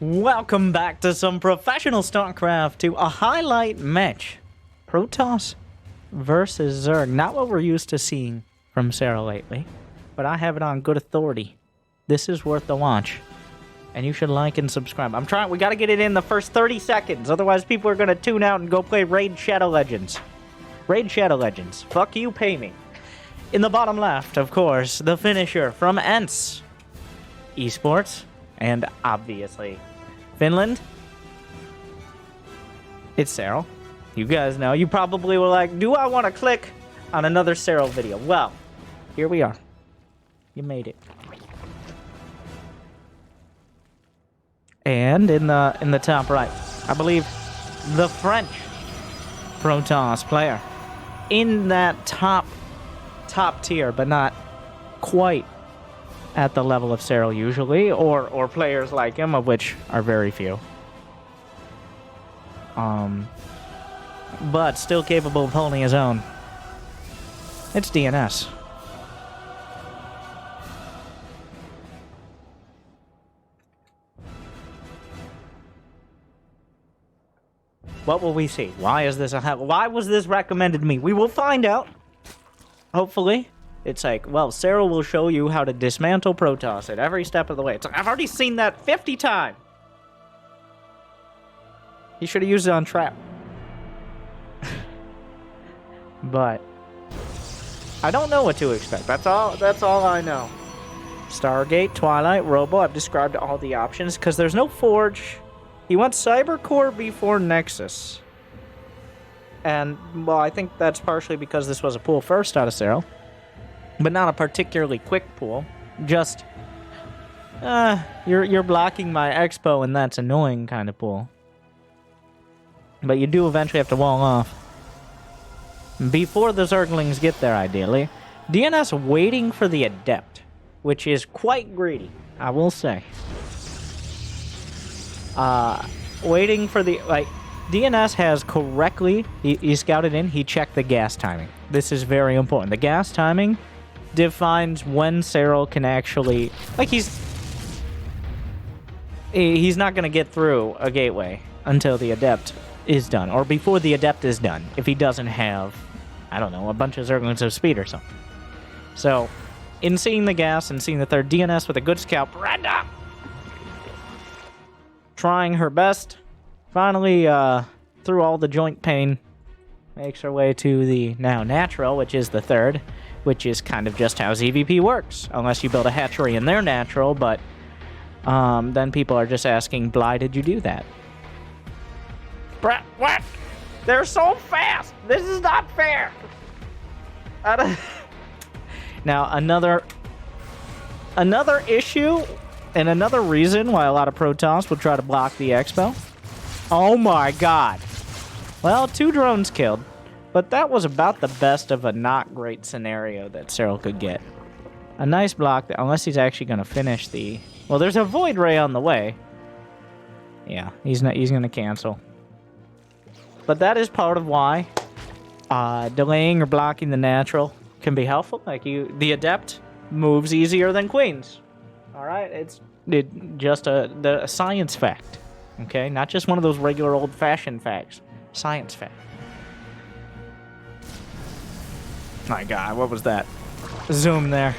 Welcome back to some professional StarCraft, to a highlight match. Protoss versus Zerg. Not what we're used to seeing from Serral lately, but I have it on good authority. This is worth the watch, and you should like and subscribe. We gotta get it in the first 30 seconds, otherwise people are gonna tune out and go play Raid Shadow Legends. Raid Shadow Legends. Fuck you, pay me. In the bottom left, of course, the finisher from ENCE Esports, and obviously Finland. It's Serral. You guys know. You probably were like, do I want to click on another Serral video? Well, here we are. You made it. And in the top right, I believe the French Protoss player in that top tier, but not quite at the level of Serral usually, or players like him, of which are very few. But still capable of holding his own. It's DNS. What will we see? Why is this why was this recommended to me? We will find out. Hopefully. It's like, well, Serral will show you how to dismantle Protoss at every step of the way. It's like, I've already seen that 50 times. He should have used it on trap. But I don't know what to expect. That's all I know. Stargate, Twilight, Robo. I've described all the options because there's no Forge. He wants Cybercore before Nexus. And, well, I think that's partially because this was a pool first out of Serral. But not a particularly quick pool. Just, you're blocking my expo and that's annoying kind of pool. But you do eventually have to wall off. Before the Zerglings get there, ideally. DNS waiting for the Adept, which is quite greedy, I will say. Waiting for the, like, DNS has correctly, he scouted in, he checked the gas timing. This is very important. The gas timing defines when Serral can actually, like, he's not going to get through a gateway until the Adept is done, or before the Adept is done, if he doesn't have, I don't know, a bunch of Zerglings of speed or something. So, in seeing the gas and seeing the third, DNS with a good scout, Brenda! Trying her best, finally, through all the joint pain, makes her way to the now natural, which is the third, which is kind of just how ZVP works, unless you build a hatchery in their natural, but then people are just asking, Bly, did you do that? Brett, what? They're so fast! This is not fair! Now, another issue, and another reason why a lot of Protoss will try to block the Expo. Oh my god. Well, 2 drones killed. But that was about the best of a not great scenario that Serral could get. A nice block, unless he's actually going to finish the... Well, there's a Void Ray on the way. Yeah, he's going to cancel. But that is part of why delaying or blocking the natural can be helpful. Like, the Adept moves easier than Queens. Alright, it's just a science fact. Okay, not just one of those regular old-fashioned facts. Science fact. My god, what was that? Zoom there.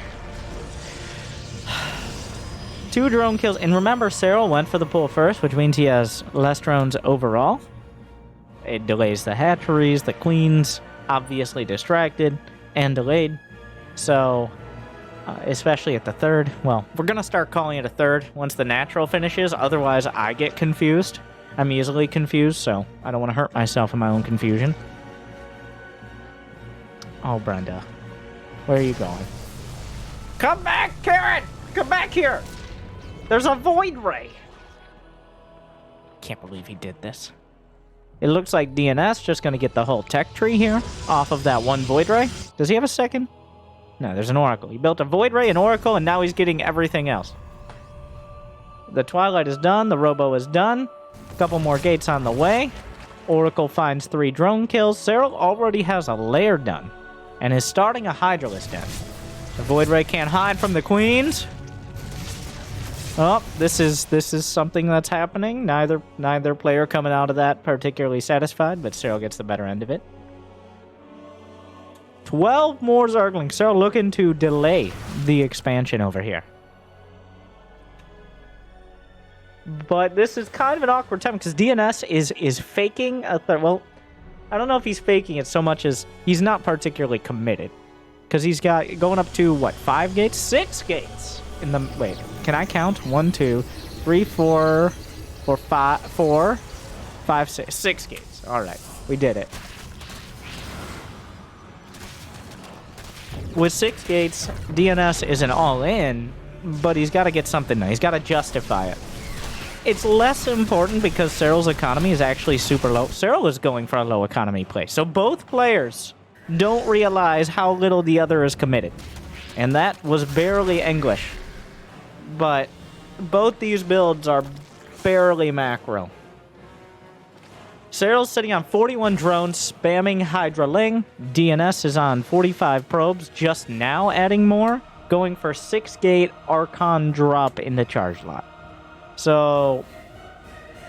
2 drone kills. And remember, Serral went for the pull first, which means he has less drones overall. It delays the hatcheries, the queens, obviously distracted and delayed. So, especially at the third. Well, we're going to start calling it a third once the natural finishes. Otherwise, I get confused. I'm easily confused, so I don't want to hurt myself in my own confusion. Oh, Brenda. Where are you going? Come back, Karen! Come back here! There's a Void Ray! Can't believe he did this. It looks like DNS just going to get the whole tech tree here off of that one Void Ray. Does he have a second? No, there's an Oracle. He built a Void Ray, an Oracle, and now he's getting everything else. The Twilight is done. The Robo is done. A couple more gates on the way. Oracle finds 3 drone kills. Serral already has a lair done and is starting a Hydralisk den. The Void Ray can't hide from the Queens. Oh, this is something that's happening. Neither player coming out of that particularly satisfied, but Serral gets the better end of it. 12 more Zerglings. Serral looking to delay the expansion over here. But this is kind of an awkward time because DNS is faking a third. Well, I don't know if he's faking it so much as he's not particularly committed. Because he's got going up to, what, 5 gates? 6 gates! In the... Wait, can I count? 1, 2, 3, 4, 5, 6. 6 gates. Alright, we did it. With 6 gates, DNS isn't all in, but he's got to get something done. He's got to justify it. It's less important because Serral's economy is actually super low. Serral is going for a low economy play. So both players don't realize how little the other is committed. And that was barely English. But both these builds are barely macro. Serral's sitting on 41 drones, spamming Hydra Ling. DNS is on 45 probes, just now adding more, going for 6-gate Archon drop in the charge lot. So,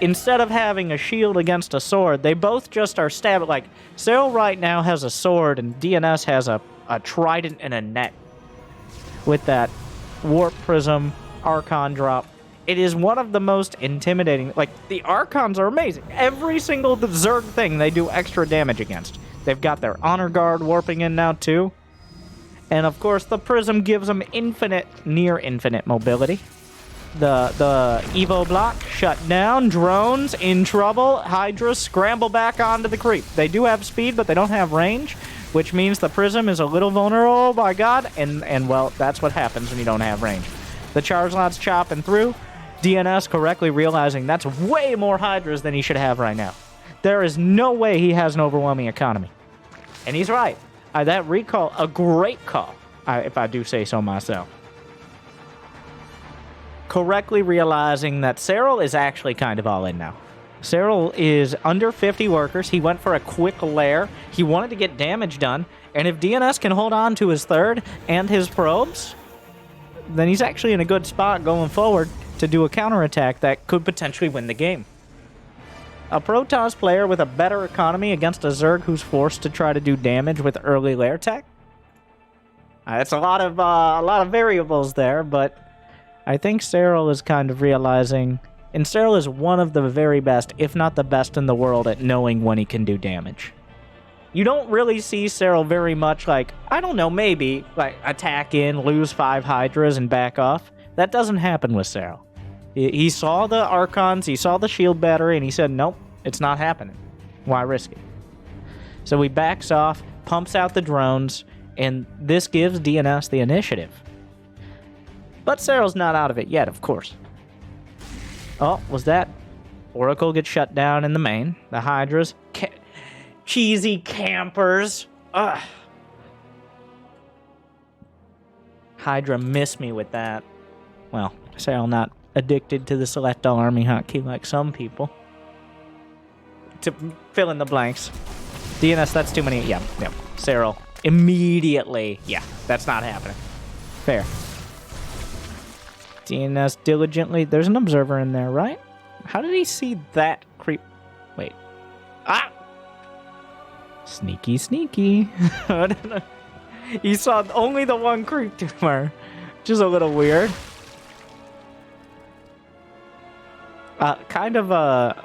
instead of having a shield against a sword, they both just are stabbing. Like, Serral right now has a sword, and DNS has a trident and a net. With that Warp Prism Archon drop. It is one of the most intimidating. Like, the Archons are amazing. Every single Zerg thing they do extra damage against. They've got their Honor Guard warping in now, too. And, of course, the Prism gives them infinite, near infinite mobility. The Evo block shut down. Drones in trouble. Hydras scramble back onto the creep. They do have speed, but they don't have range, which means the Prism is a little vulnerable. Oh my god. And well, that's what happens when you don't have range. The charge lot's chopping through. DNS correctly realizing that's way more Hydras than he should have right now. There is no way he has an overwhelming economy. And he's right. That recall, a great call, if I do say so myself. Correctly realizing that Serral is actually kind of all in now. Serral is under 50 workers. He went for a quick lair. He wanted to get damage done. And if DNS can hold on to his third and his probes, then he's actually in a good spot going forward to do a counterattack that could potentially win the game. A Protoss player with a better economy against a Zerg who's forced to try to do damage with early lair tech. That's a lot of variables there, but I think Serral is kind of realizing, and Serral is one of the very best, if not the best in the world at knowing when he can do damage. You don't really see Serral very much like, I don't know, maybe, like attack in, lose 5 Hydras and back off. That doesn't happen with Serral. He saw the Archons, he saw the shield battery, and he said, nope, it's not happening. Why risk it? So he backs off, pumps out the drones, and this gives DNS the initiative. But Serral's not out of it yet, of course. Oh, was that? Oracle gets shut down in the main. The Hydras. Cheesy campers. Ugh. Hydra missed me with that. Well, Serral not addicted to the select all army hotkey like some people. To fill in the blanks. DNS, that's too many. Yeah. Serral. Immediately. Yeah, that's not happening. Fair. DNS diligently. There's an observer in there, right? How did he see that creep? Wait. Ah! Sneaky. He saw only the one creep tumor, which is a little weird. Kind of a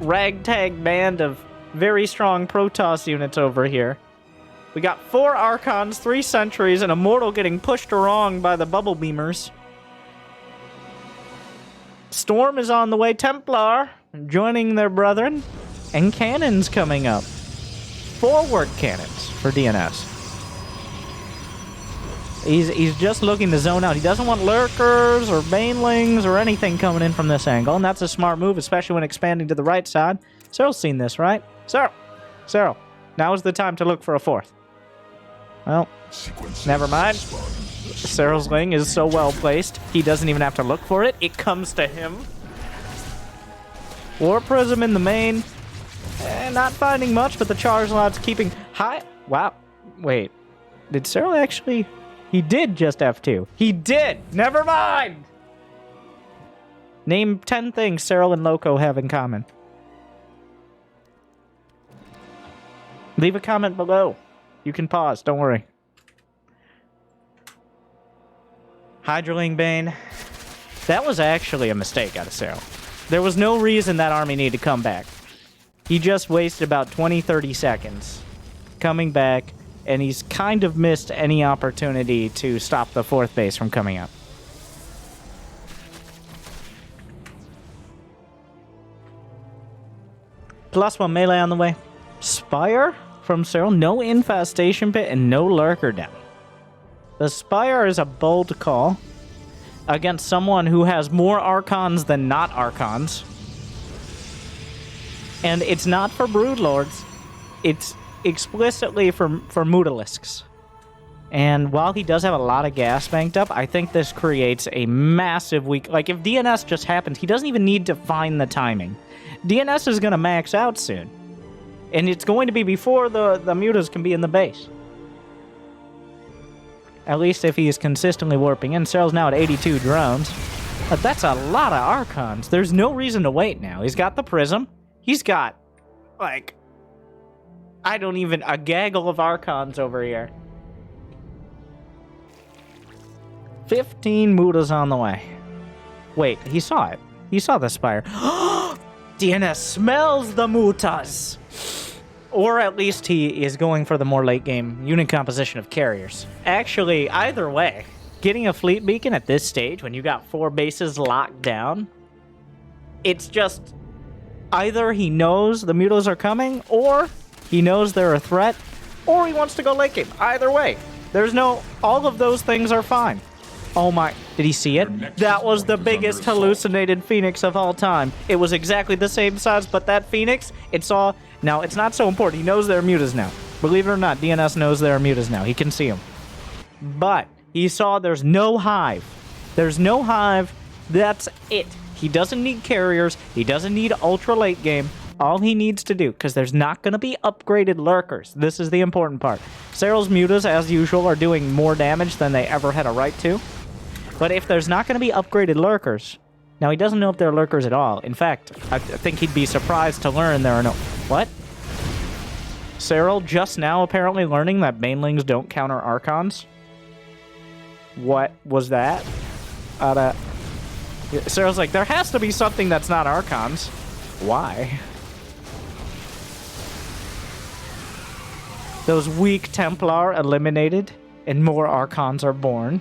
ragtag band of very strong Protoss units over here. We got 4 Archons, 3 Sentries, and a Mortal getting pushed along by the Bubble Beamers. Storm is on the way. Templar joining their brethren. And cannons coming up. Forward cannons for DNS. He's just looking to zone out. He doesn't want lurkers or banelings or anything coming in from this angle. And that's a smart move, especially when expanding to the right side. Serral's seen this, right? Serral. Now is the time to look for a 4th. Well, never mind. Serral's Ling is so well placed, he doesn't even have to look for it. It comes to him. War Prism in the main. Not finding much, but the charge lot's keeping high. Wow. Wait. Did Serral actually... He did just F2. He did! Never mind! Name 10 things Serral and Loco have in common. Leave a comment below. You can pause, don't worry. Hydraling Bane. That was actually a mistake out of Serral. There was no reason that army needed to come back. He just wasted about 20-30 seconds coming back, and he's kind of missed any opportunity to stop the 4th base from coming up. +1 melee on the way. Spire from Serral. No infestation pit and no lurker down. The Spire is a bold call against someone who has more Archons than not Archons. And it's not for Broodlords. It's explicitly for Mutalisks. And while he does have a lot of gas banked up, I think this creates a massive weak... Like, if DNS just happens, he doesn't even need to find the timing. DNS is going to max out soon. And it's going to be before the mutas can be in the base. At least if he is consistently warping in. Serral's now at 82 drones. But that's a lot of Archons. There's no reason to wait now. He's got the Prism. He's got, like, I don't even... a gaggle of Archons over here. 15 mutas on the way. Wait, he saw it. He saw the Spire. DNS smells the mutas! Or at least he is going for the more late-game unit composition of carriers. Actually, either way, getting a fleet beacon at this stage, when you got 4 bases locked down, it's just... either he knows the mutas are coming, or he knows they're a threat, or he wants to go late game. Either way, there's no... all of those things are fine. Oh my... did he see it? That was the biggest hallucinated Phoenix of all time. It was exactly the same size, but that Phoenix, it saw... Now, it's not so important. He knows there are mutas now. Believe it or not, DNS knows there are mutas now. He can see them. But he saw there's no hive. There's no hive. That's it. He doesn't need carriers. He doesn't need ultra late game. All he needs to do, because there's not going to be upgraded lurkers. This is the important part. Serral's mutas, as usual, are doing more damage than they ever had a right to. But if there's not going to be upgraded lurkers... Now, he doesn't know if there are lurkers at all. In fact, I think he'd be surprised to learn there are no... What? Serral just now apparently learning that banelings don't counter Archons? What was that? Serral's like, there has to be something that's not Archons. Why? Those weak Templar eliminated, and more Archons are born.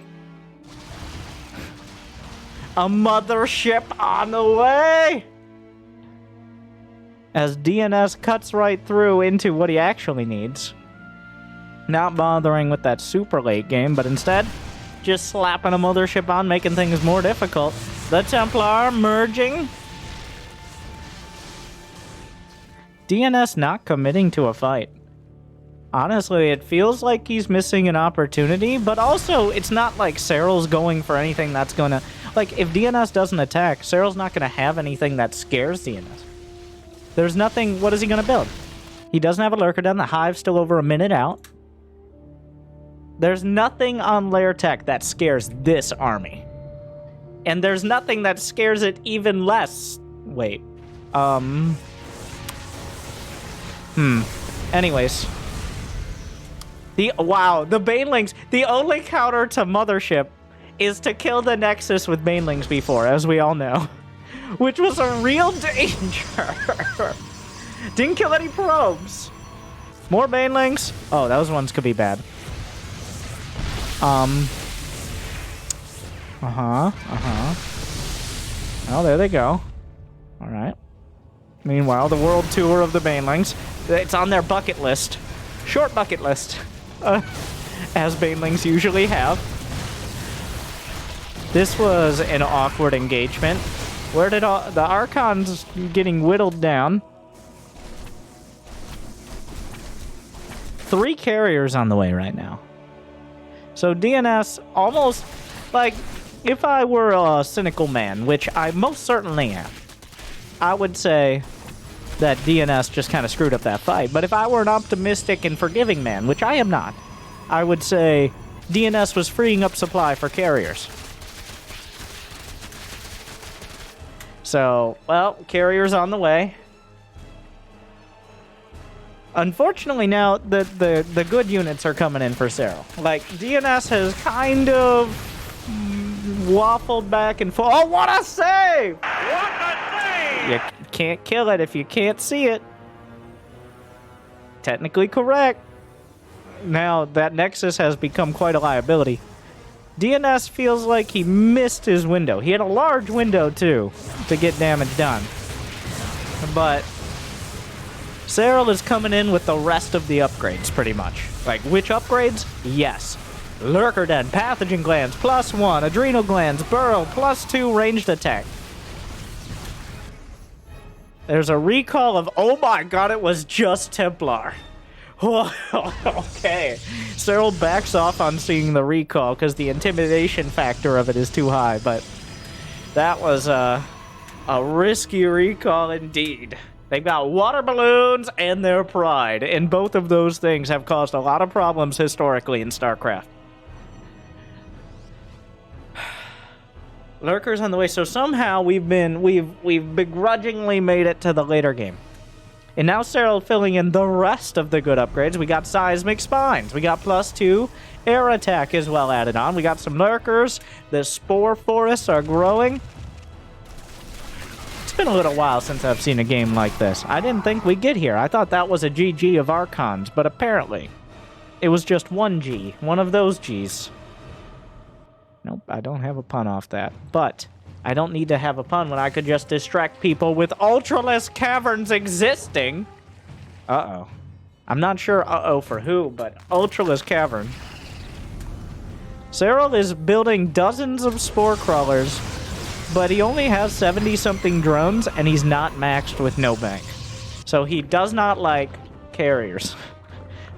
A mothership on the way! As DNS cuts right through into what he actually needs. Not bothering with that super late game, but instead, just slapping a mothership on, making things more difficult. The Templar merging. DNS not committing to a fight. Honestly, it feels like he's missing an opportunity, but also, it's not like Serral's going for anything that's gonna... Like, if DNS doesn't attack, Serral's not gonna have anything that scares DNS. There's nothing... What is he gonna build? He doesn't have a lurker down. The hive's still over a minute out. There's nothing on lair tech that scares this army. And there's nothing that scares it even less. Wait. Anyways. Wow, the banelings. The only counter to Mothership is to kill the Nexus with banelings before, as we all know. Which was a real danger. Didn't kill any probes. More banelings. Oh, those ones could be bad. Oh, there they go. Alright. Meanwhile, the world tour of the banelings. It's on their bucket list. Short bucket list. As banelings usually have. This was an awkward engagement. Where did all the Archons getting whittled down? 3 carriers on the way right now. So DNS almost, like, if I were a cynical man, which I most certainly am, I would say that DNS just kind of screwed up that fight. But if I were an optimistic and forgiving man, which I am not, I would say DNS was freeing up supply for carriers. So, well, carrier's on the way. Unfortunately, now the good units are coming in for Serral. Like, DNS has kind of waffled back and forth. Oh, what a save! What a save! You can't kill it if you can't see it. Technically correct. Now, that Nexus has become quite a liability. DNS feels like he missed his window. He had a large window, too, to get damage done. But Serral is coming in with the rest of the upgrades, pretty much. Like, which upgrades? Yes. Lurker Den, Pathogen Glands, +1, Adrenal Glands, Burrow, +2 ranged attack. There's a recall of, oh my god, it was just Templar. Okay. Serral backs off on seeing the recall because the intimidation factor of it is too high, but that was a risky recall indeed. They've got water balloons and their pride, and both of those things have caused a lot of problems historically in StarCraft. Lurker's on the way, so somehow we've begrudgingly made it to the later game. And now Serral filling in the rest of the good upgrades. We got Seismic Spines. We got +2 air attack as well added on. We got some Lurkers. The Spore Forests are growing. It's been a little while since I've seen a game like this. I didn't think we'd get here. I thought that was a GG of Archons, but apparently it was just one G. One of those Gs. Nope, I don't have a pun off that. But I don't need to have a pun when I could just distract people with ultraless caverns existing. Uh-oh. I'm not sure uh-oh for who, but ultraless cavern. Serral is building dozens of spore crawlers, but he only has 70-something drones, and he's not maxed with no bank. So he does not like carriers.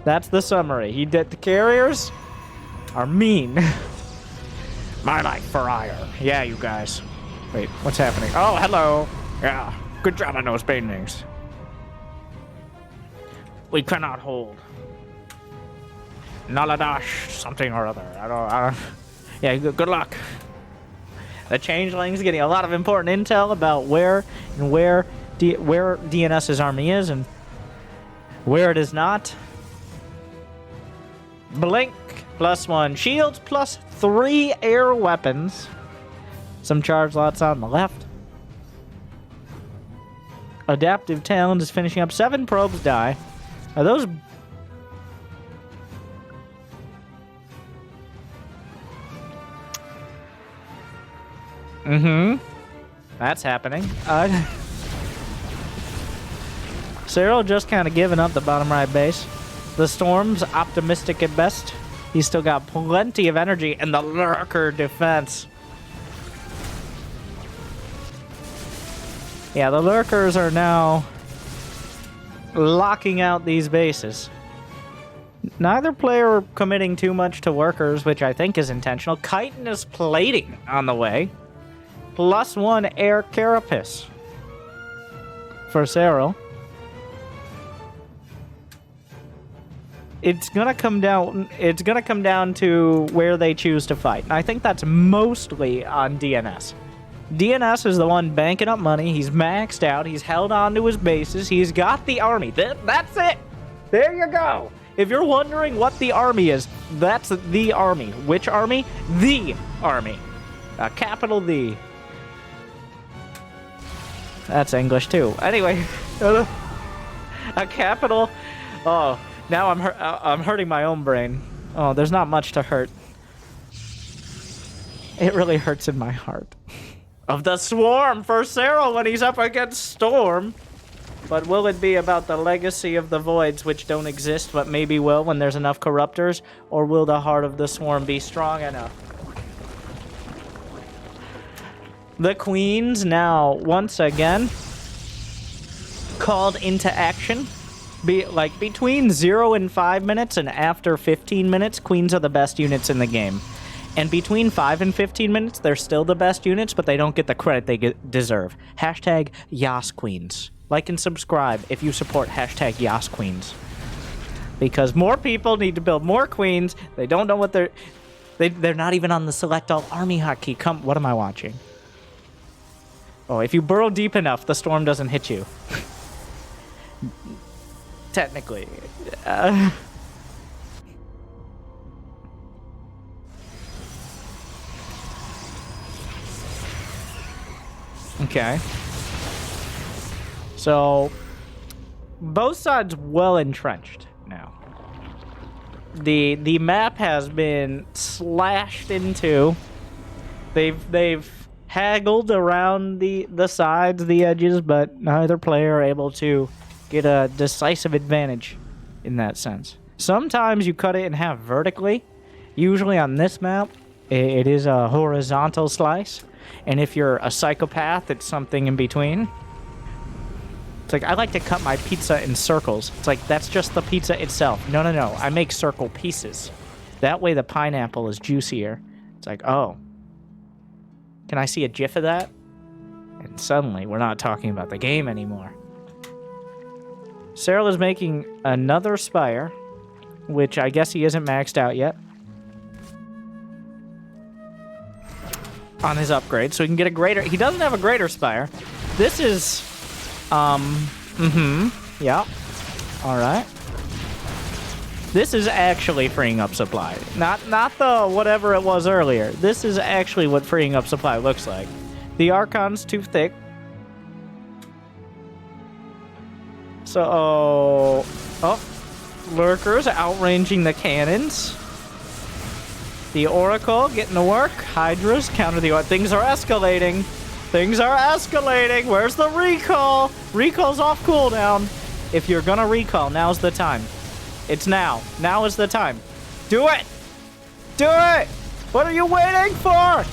That's the summary. The carriers are mean. My life for ire. Yeah, you guys. Wait, what's happening? Oh, hello. Yeah, good job on those paintings. We cannot hold. Naladash, something or other. I don't. Yeah, good luck. The Changeling's getting a lot of important intel about where DNS's army is and where it is not. Blink, +1. Shields, +3 air weapons. Some charge lots on the left. Adaptive Talent is finishing up. 7 probes die. Are those... That's happening. Serral just kind of giving up the bottom right base. The Storm's optimistic at best. He's still got plenty of energy, and the Lurker defense. Yeah, the Lurkers are now locking out these bases. Neither player committing too much to workers, which I think is intentional. Chitinous plating on the way. +1 air carapace for Serral. It's gonna come down to where they choose to fight. And I think that's mostly on DNS. DNS is the one banking up money. He's maxed out. He's held on to his bases. He's got the army. That's it. There you go. If you're wondering what the army is, that's the army. Which army? The army. A capital D. That's English too. Anyway, a capital. Oh, now I'm hurting my own brain. Oh, there's not much to hurt. It really hurts in my heart. Of the Swarm for Serral when he's up against Storm. But will it be about the legacy of the Voids, which don't exist, but maybe will when there's enough Corruptors? Or will the heart of the Swarm be strong enough? The Queens now, once again, called into action. Between 0 and 5 minutes and after 15 minutes, Queens are the best units in the game. And between 5 and 15 minutes, they're still the best units, but they don't get the credit they deserve. Hashtag Yas Queens. Like and subscribe if you support hashtag Yas Queens. Because more people need to build more Queens. They don't know what they're not even on the select all army hotkey. What am I watching? Oh, if you burrow deep enough, the storm doesn't hit you. Technically. Okay. So, both sides well entrenched now. The map has been slashed in two. They've haggled around the sides, the edges, but neither player are able to get a decisive advantage in that sense. Sometimes you cut it in half vertically. Usually on this map, it is a horizontal slice. And if you're a psychopath, it's something in between. It's like, I like to cut my pizza in circles. It's like, that's just the pizza itself. No, no, no. I make circle pieces. That way the pineapple is juicier. It's like, oh. Can I see a gif of that? And suddenly, we're not talking about the game anymore. Serral is making another Spire, which I guess he isn't maxed out yet. On his upgrade, so he can get a greater... He doesn't have a greater Spire. This is... yeah. Alright. This is actually freeing up supply. Not the whatever it was earlier. This is actually what freeing up supply looks like. The Archon's too thick. So... Oh. Lurkers outranging the cannons. The Oracle getting to work. Hydras counter the... Things are escalating. Things are escalating. Where's the recall? Recall's off cooldown. If you're gonna recall, now's the time. It's now. Now is the time. Do it! Do it! What are you waiting for?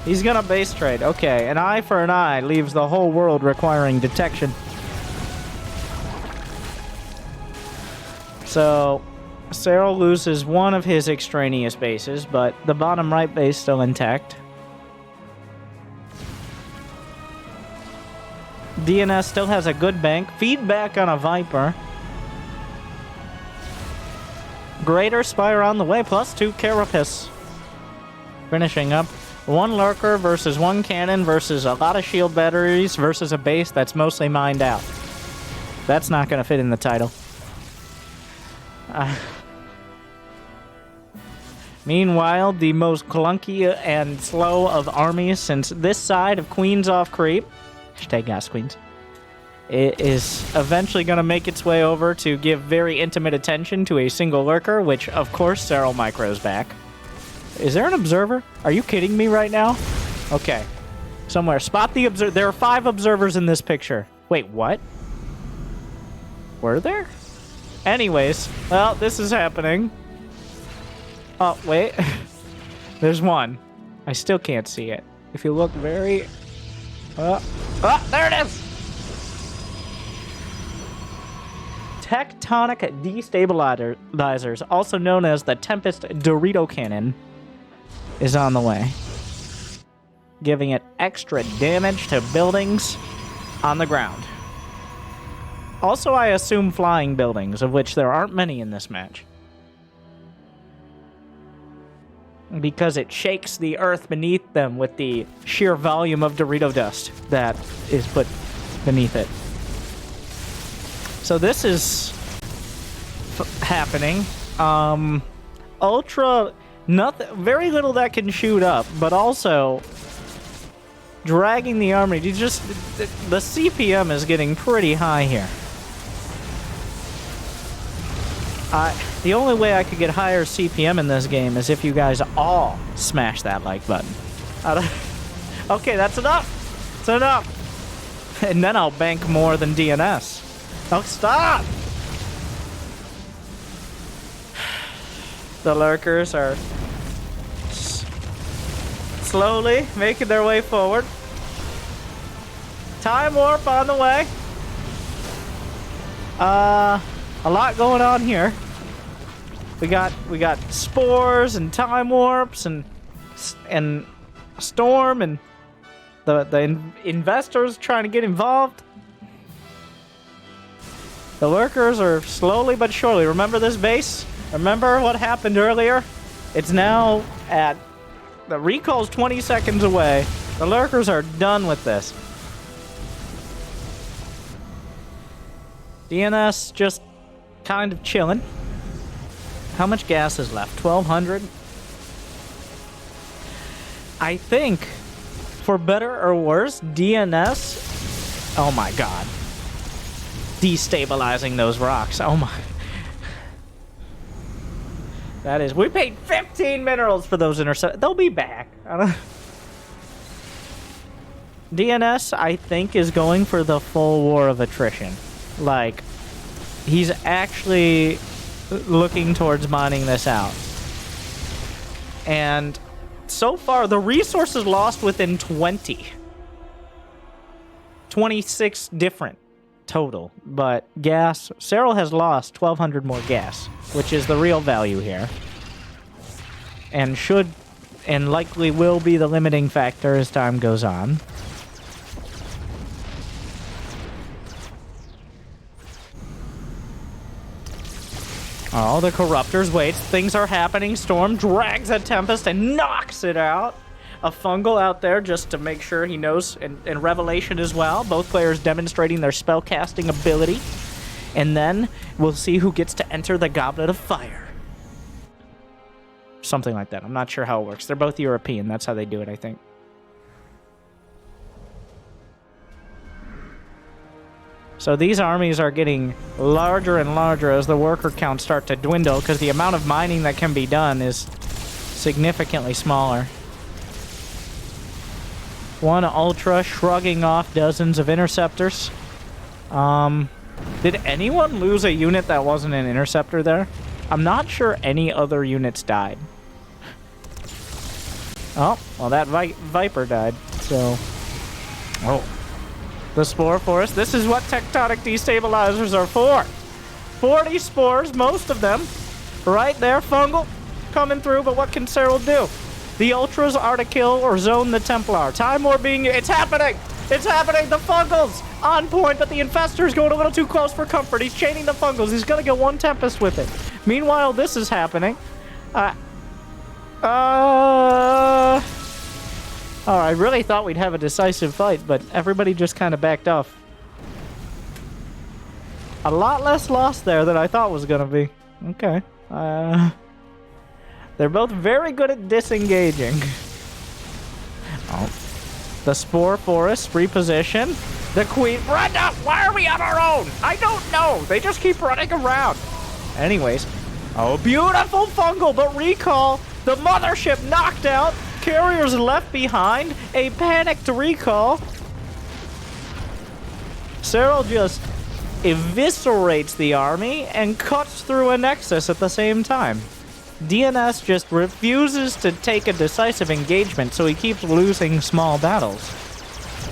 He's gonna base trade. Okay, an eye for an eye leaves the whole world requiring detection. So... Serral loses one of his extraneous bases, but the bottom right base still intact. DNS still has a good bank. Feedback on a Viper. Greater Spire on the way, plus 2 Carapace. Finishing up. 1 Lurker versus 1 cannon versus a lot of shield batteries versus a base that's mostly mined out. That's not going to fit in the title. Meanwhile, the most clunky and slow of armies, since this side of Queens off creep, hashtag gas Queens, it is eventually going to make its way over to give very intimate attention to a single Lurker, which, of course, Serral micros back. Is there an observer? Are you kidding me right now? Okay. Somewhere. Spot the observer. There are 5 observers in this picture. Wait, what? Were there? Anyways, well, this is happening. Oh, wait. There's one. I still can't see it. If you look very... there it is! Tectonic destabilizers, also known as the Tempest Dorito Cannon, is on the way. Giving it extra damage to buildings on the ground. Also, I assume flying buildings, of which there aren't many in this match. Because it shakes the earth beneath them with the sheer volume of Dorito dust that is put beneath it. So this is happening. Ultra, nothing, very little that can shoot up, but also dragging the army. The CPM is getting pretty high here. The only way I could get higher CPM in this game is if you guys all smash that like button. Okay, that's enough. That's enough. And then I'll bank more than DNS. Oh, stop! The Lurkers are slowly making their way forward. Time warp on the way. A lot going on here. We got spores and time warps and storm and the investors trying to get involved. The Lurkers are slowly but surely. Remember this base? Remember what happened earlier? It's now at... The recall's 20 seconds away. The Lurkers are done with this. DNS just kind of chilling. How much gas is left? 1,200? I think, for better or worse, DNS... Oh my god. Destabilizing those rocks. Oh my... That is... We paid 15 minerals for those interceptors. They'll be back. I don't... DNS, I think, is going for the full war of attrition. Like, he's actually looking towards mining this out. And so far, the resources lost within 20. 26 different total. But gas, Serral has lost 1,200 more gas, which is the real value here. And should, and likely will be the limiting factor as time goes on. Oh, the Corruptors waits. Things are happening. Storm drags a Tempest and knocks it out. A Fungal out there just to make sure he knows, and Revelation as well. Both players demonstrating their spellcasting ability. And then we'll see who gets to enter the Goblet of Fire. Something like that. I'm not sure how it works. They're both European. That's how they do it, I think. So these armies are getting larger and larger as the worker counts start to dwindle because the amount of mining that can be done is significantly smaller. One Ultra shrugging off dozens of interceptors. Did anyone lose a unit that wasn't an interceptor there? I'm not sure any other units died. Oh, well that Viper died, so... Oh. The Spore Forest. This is what tectonic destabilizers are for. 40 spores, most of them. Right there, Fungal coming through, but what can Serral do? The Ultras are to kill or zone the Templar. Time War being... It's happening! It's happening! The Fungal's on point, but the Infestor's going a little too close for comfort. He's chaining the Fungals. He's gonna get one Tempest with it. Meanwhile, this is happening. Oh, I really thought we'd have a decisive fight, but everybody just kind of backed off. A lot less loss there than I thought was going to be. Okay. They're both very good at disengaging. Oh. The Spore Forest reposition. The Queen... Brenda, why are we on our own? I don't know. They just keep running around. Anyways. Oh, beautiful Fungal, but recall. The Mothership knocked out. Carriers left behind. A panicked recall. Serral just eviscerates the army and cuts through a Nexus at the same time. DNS just refuses to take a decisive engagement, so he keeps losing small battles.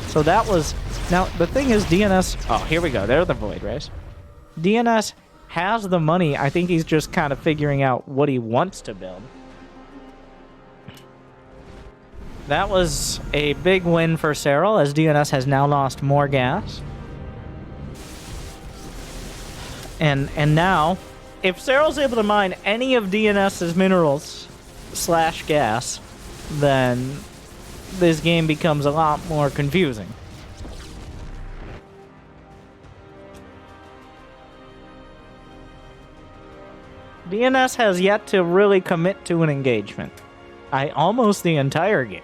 So that was... Now, the thing is, DNS... Oh, here we go. They're the Void Rays. DNS has the money. I think he's just kind of figuring out what he wants to build. That was a big win for Serral, as DNS has now lost more gas. And now, if Serral's able to mine any of DNS's minerals / gas, then this game becomes a lot more confusing. DNS has yet to really commit to an engagement. Almost the entire game.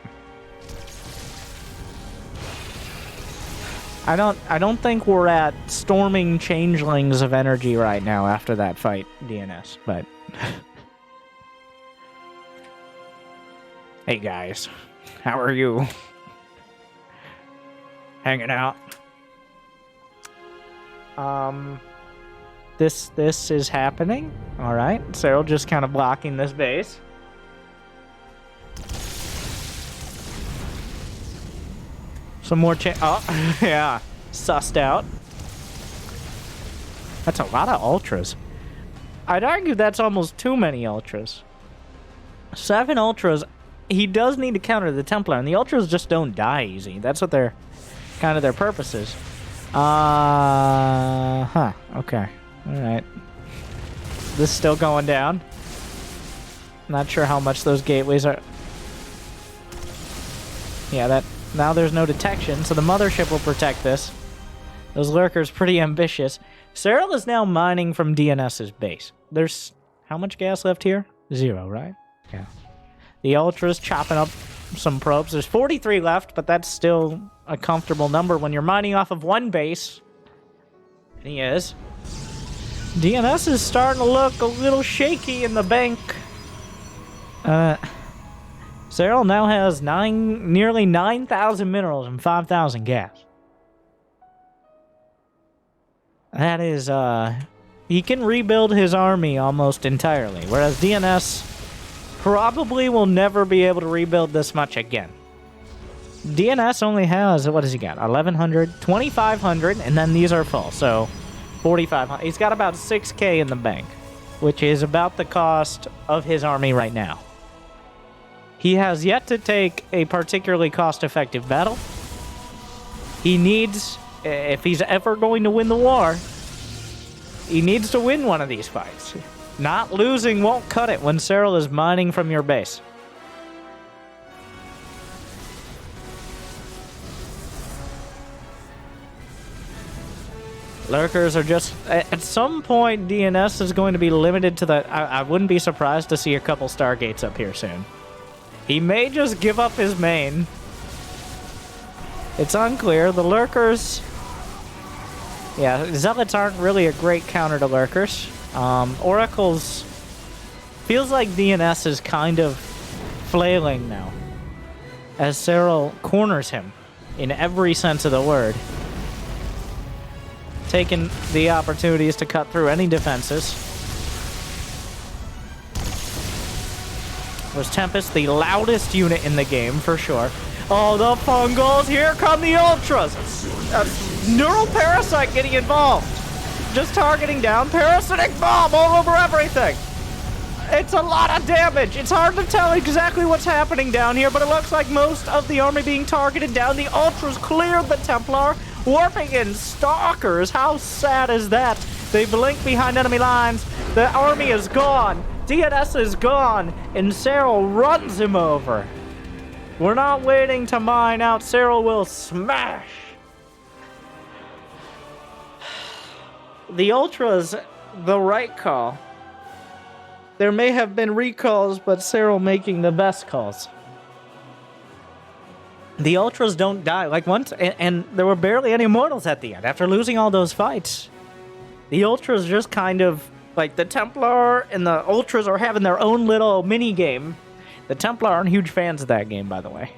I don't think we're at storming changelings of energy right now after that fight, DNS, but... Hey guys, how are you? Hanging out? This is happening. Alright, Serral just kind of blocking this base. Some more oh, yeah. Sussed out. That's a lot of Ultras. I'd argue that's almost too many Ultras. 7 Ultras. He does need to counter the Templar, and the Ultras just don't die easy. That's what their... kind of their purpose is. Huh. Okay. Alright. This is still going down. Not sure how much those gateways are... Yeah, Now there's no detection, so the mothership will protect this. Those lurkers pretty ambitious. Serral is now mining from DNS's base. There's how much gas left here? 0, right? Yeah. The Ultra's chopping up some probes. There's 43 left, but that's still a comfortable number when you're mining off of one base. And he is. DNS is starting to look a little shaky in the bank. Serral now has nearly 9,000 minerals and 5,000 gas. That is, he can rebuild his army almost entirely, whereas DNS probably will never be able to rebuild this much again. DNS only has, what does he got? 1,100, 2,500, and then these are full, so 4,500. He's got about 6K in the bank, which is about the cost of his army right now. He has yet to take a particularly cost-effective battle. He needs, if he's ever going to win the war, he needs to win one of these fights. Not losing won't cut it when Serral is mining from your base. Lurkers are just... At some point, DNS is going to be limited to the... I wouldn't be surprised to see a couple Stargates up here soon. He may just give up his main. It's unclear. The Lurkers... Yeah, Zealots aren't really a great counter to Lurkers. Oracles... Feels like DNS is kind of flailing now, as Serral corners him in every sense of the word. Taking the opportunities to cut through any defenses. Was Tempest the loudest unit in the game, for sure. Oh, the Fungals! Here come the Ultras! Neural Parasite getting involved! Just targeting down. Parasitic Bomb all over everything! It's a lot of damage! It's hard to tell exactly what's happening down here, but it looks like most of the army being targeted down. The Ultras cleared the Templar, warping in Stalkers. How sad is that? They blink behind enemy lines. The army is gone. DNS is gone, and Serral runs him over. We're not waiting to mine out. Serral will smash. The Ultras, the right call. There may have been recalls, but Serral making the best calls. The Ultras don't die. Like once, and there were barely any mortals at the end. After losing all those fights, the Ultras just kind of, like the Templar and the Ultras are having their own little mini game. The Templar aren't huge fans of that game, by the way.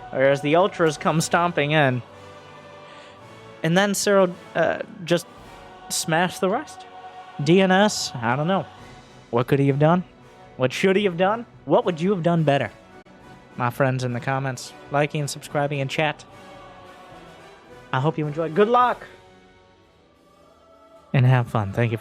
Whereas the Ultras come stomping in. And then Serral just smashed the rest. DNS, I don't know. What could he have done? What should he have done? What would you have done better? My friends in the comments, liking and subscribing and chat. I hope you enjoyed. Good luck! And have fun. Thank you.